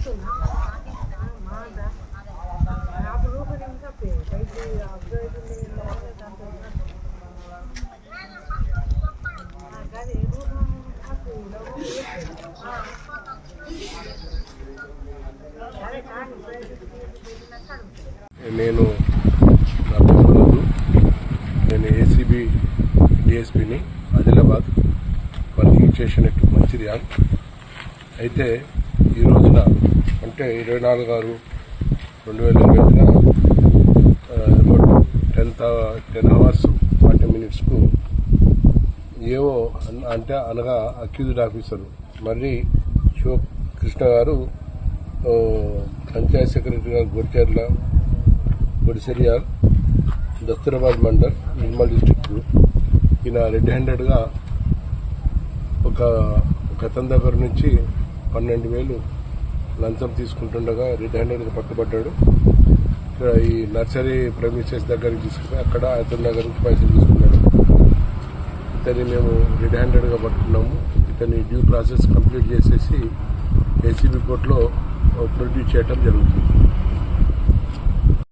నేను నా పేరు నేను ఏసీబీ డిఎస్పీని ఆదిలాబాద్ వర్కింగ్ స్టేషన్ మంచిర్యాల్. అయితే ఈ రోజున అంటే 24/6/2020 10:40 ఏవో అంటే అనగా అక్యూజ్డ్ ఆఫీసర్ మర్రి శివకృష్ణ గారు పంచాయత్ సెక్రటరీ గారు గొడిచెర్యాల్ దస్తూరాబాద్ మండల్ నిర్మల్ డిస్టిక్ ఈయన రెడ్ హ్యాండెడ్గా ఒక అతని దగ్గర నుంచి 12,000 లంచం తీసుకుంటుండగా రెడ్ హ్యాండెడ్గా పట్టుబడ్డాడు. ఇక్కడ ఈ నర్సరీ ప్రెమిసెస్ దగ్గరికి తీసుకుని అక్కడ అతని దగ్గర నుంచి పైసలు తీసుకున్నాడు. ఇతన్ని మేము రెడ్ హ్యాండెడ్గా పట్టుకున్నాము. ఇతని డ్యూ ప్రాసెస్ కంప్లీట్ చేసేసి ఏసీబీ కోర్టులో ప్రొడ్యూస్ చేయడం జరుగుతుంది.